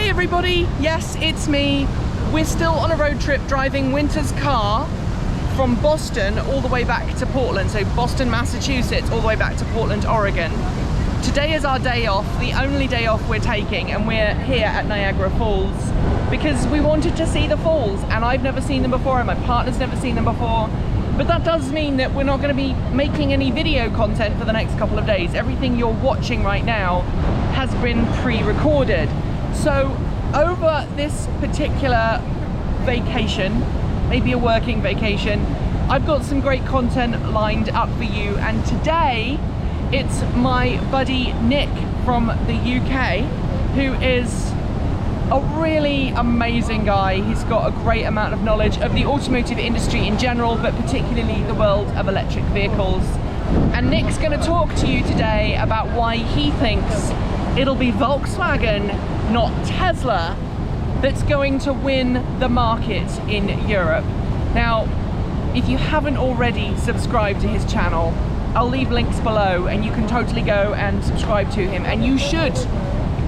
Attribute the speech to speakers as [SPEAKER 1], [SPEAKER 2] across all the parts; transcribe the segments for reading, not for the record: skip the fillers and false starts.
[SPEAKER 1] Hey everybody, yes, it's me. We're still on a road trip driving Winter's car from Boston all the way back to Portland. So Boston, Massachusetts, all the way back to Portland, Oregon. Today is our day off, the only day off we're taking, and we're here at Niagara Falls because we wanted to see the falls, and I've never seen them before and my partner's never seen them before. But that does mean that we're not going to be making any video content for the next couple of days. Everything you're watching right now has been pre-recorded. So over this particular vacation, maybe a working vacation, I've got some great content lined up for you, and today it's my buddy Nick from the UK, who is a really amazing guy. He's got a great amount of knowledge of the automotive industry in general, but particularly the world of electric vehicles. And Nick's going to talk to you today about why he thinks it'll be Volkswagen, not Tesla, that's going to win the market in Europe. Now, if you haven't already subscribed to his channel, I'll leave links below and you can totally go and subscribe to him, and you should.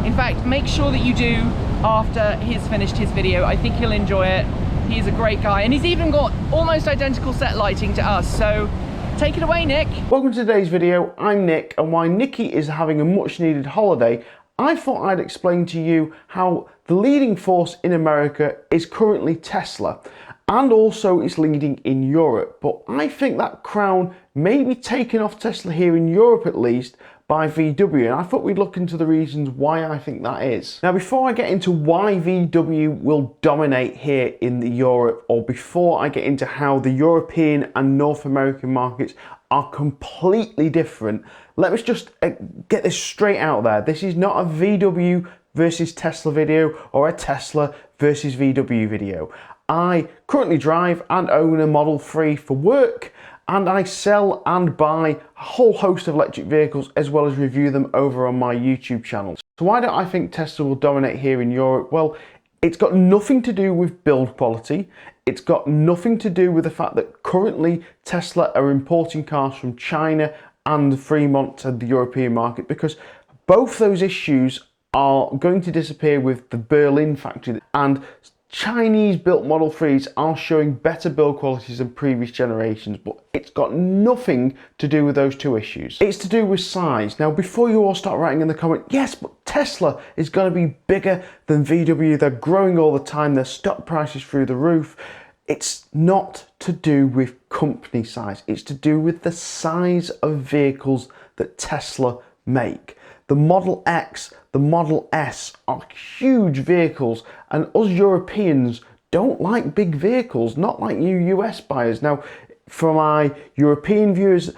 [SPEAKER 1] In fact, make sure that you do after he's finished his video. I think you'll enjoy it. He's a great guy, and he's even got almost identical set lighting to us, so take it away, Nick.
[SPEAKER 2] Welcome to today's video. I'm Nick, and while Nikki is having a much needed holiday, I thought I'd explain to you how the leading force in America is currently Tesla, and also it's leading in Europe. But I think that crown may be taken off Tesla here in Europe at least by VW, and I thought we'd look into the reasons why I think that is. Now, before I get into why VW will dominate here in Europe, or before I get into how the European and North American markets are completely different, let me just get this straight out there. This is not a VW versus Tesla video or a Tesla versus VW video. I currently drive and own a Model 3 for work, and I sell and buy a whole host of electric vehicles as well as review them over on my YouTube channel. So why don't I think Tesla will dominate here in Europe? Well, it's got nothing to do with build quality. It's got nothing to do with the fact that currently Tesla are importing cars from China and Fremont to the European market, because both those issues are going to disappear with the Berlin factory, and Chinese built Model 3s are showing better build qualities than previous generations, but it's got nothing to do with those two issues. It's to do with size. Now, before you all start writing in the comment, yes, but Tesla is going to be bigger than VW, they're growing all the time, their stock price is through the roof. It's not to do with company size, it's to do with the size of vehicles that Tesla make. The Model X, the Model S are huge vehicles, and us Europeans don't like big vehicles, not like you US buyers. Now, for my European viewers,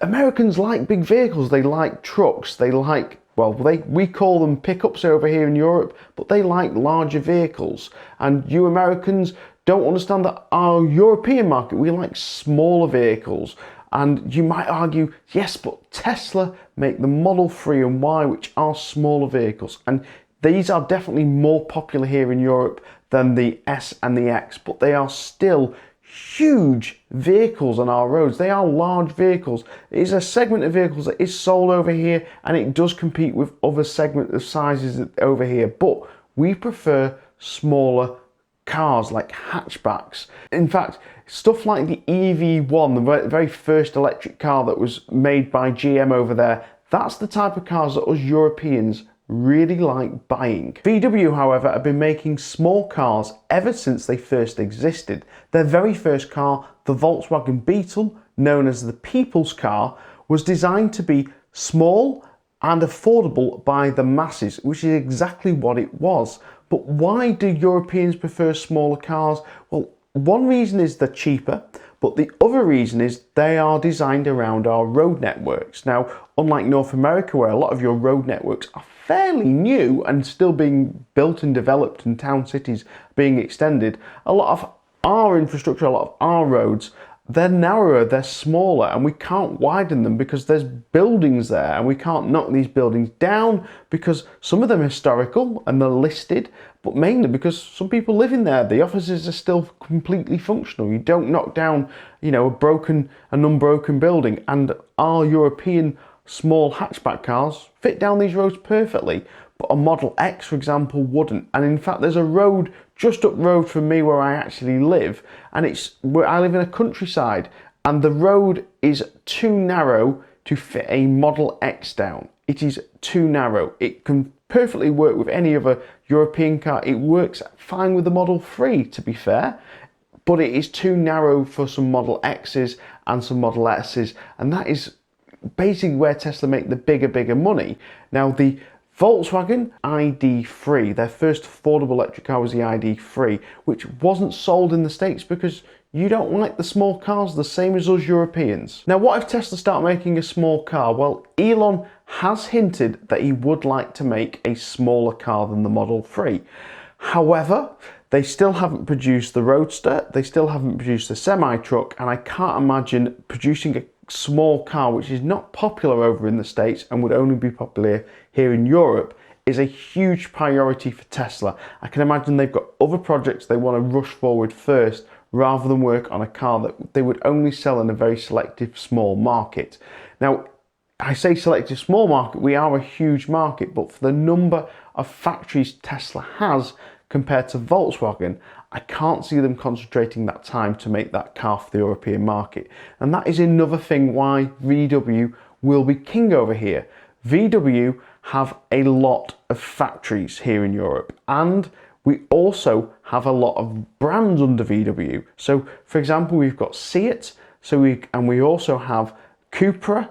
[SPEAKER 2] Americans like big vehicles, they like trucks, they like, well, we call them pickups over here in Europe, but they like larger vehicles. And you Americans don't understand that our European market, we like smaller vehicles. And you might argue, yes, but Tesla make the Model 3 and Y, which are smaller vehicles. And these are definitely more popular here in Europe than the S and the X, but they are still huge vehicles on our roads. They are large vehicles. It is a segment of vehicles that is sold over here, and it does compete with other segments of sizes over here. But we prefer smaller cars like hatchbacks. In fact, stuff like the EV1, the very first electric car that was made by GM over there, that's the type of cars that us Europeans really like buying. VW, however, have been making small cars ever since they first existed. Their very first car, the Volkswagen Beetle, known as the People's Car, was designed to be small and affordable by the masses, which is exactly what it was. But why do Europeans prefer smaller cars? Well, one reason is they're cheaper, but the other reason is they are designed around our road networks. Now, unlike North America, where a lot of your road networks are fairly new and still being built and developed, and town cities being extended, a lot of our infrastructure, a lot of our roads, they're narrower, they're smaller, and we can't widen them because there's buildings there, and we can't knock these buildings down because some of them are historical and they're listed, but mainly because some people live in there. The offices are still completely functional. You don't knock down, you know, an unbroken building, and our European small hatchback cars fit down these roads perfectly. but a Model X, for example, wouldn't. And in fact, there's a road just up road from me where I actually live, and it's where I live in a countryside, and the road is too narrow to fit a Model X down. It is too narrow. It can perfectly work with any other European car. It works fine with the Model 3, to be fair, but it is too narrow for some Model X's and some Model S's, and that is basically where Tesla make the bigger money. Now, the Volkswagen ID.3, their first affordable electric car was the ID.3, which wasn't sold in the States because you don't like the small cars the same as us Europeans. Now, what if Tesla start making a small car? Well, Elon has hinted that he would like to make a smaller car than the Model 3. However, they still haven't produced the Roadster, they still haven't produced the semi-truck, and I can't imagine producing a small car, which is not popular over in the States and would only be popular here in Europe, is a huge priority for Tesla. I can imagine they've got other projects they want to rush forward first rather than work on a car that they would only sell in a very selective small market. Now, I say selective small market, we are a huge market, but for the number of factories Tesla has compared to Volkswagen, I can't see them concentrating that time to make that car for the European market. And that is another thing why VW will be king over here. VW have a lot of factories here in Europe, and we also have a lot of brands under VW. So, for example, we've got Seat, we also have Cupra,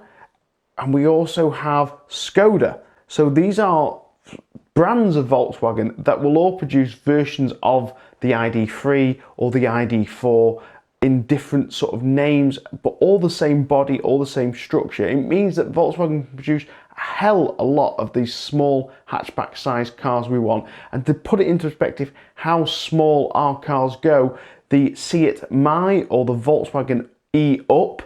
[SPEAKER 2] and we also have Skoda. So these are brands of Volkswagen that will all produce versions of the ID.3 or the ID.4 in different sort of names, but all the same body, all the same structure. It means that Volkswagen can produce a hell a lot of these small hatchback sized cars we want. And to put it into perspective how small our cars go, the Seat Mai or the Volkswagen E-Up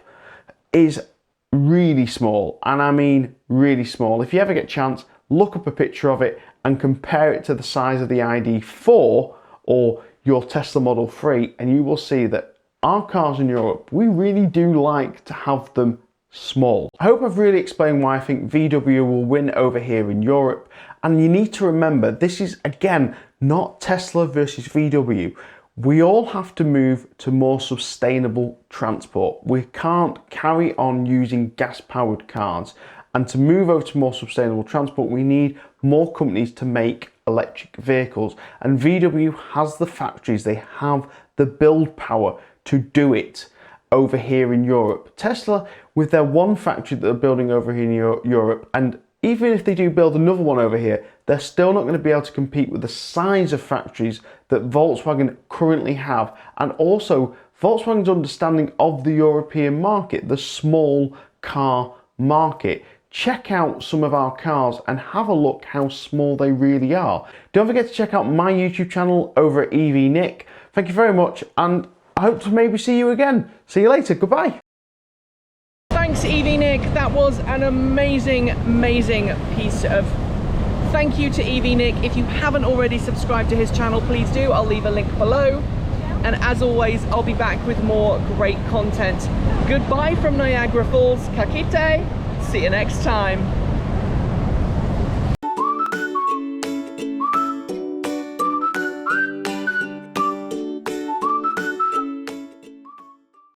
[SPEAKER 2] is really small, and I mean really small. If you ever get a chance, look up a picture of it and compare it to the size of the ID.4 or your Tesla Model 3, and you will see that our cars in Europe, we really do like to have them small. I hope I've really explained why I think VW will win over here in Europe, and you need to remember this is again not Tesla versus VW. We all have to move to more sustainable transport. We can't carry on using gas-powered cars. And to move over to more sustainable transport, we need more companies to make electric vehicles. And VW has the factories, they have the build power to do it over here in Europe. Tesla, with their one factory that they're building over here in Europe, and even if they do build another one over here, they're still not going to be able to compete with the size of factories that Volkswagen currently have. And also Volkswagen's understanding of the European market, the small car market. Check out some of our cars and have a look how small they really are. Don't forget to check out my YouTube channel over at EV Nick. Thank you very much, and I hope to maybe see you again. See you later. Goodbye.
[SPEAKER 1] Thanks, EV Nick. That was an amazing piece of thank you to EV Nick. If you haven't already subscribed to his channel, please do. I'll leave a link below. And as always, I'll be back with more great content. Goodbye from Niagara Falls. Kakite. See you next time.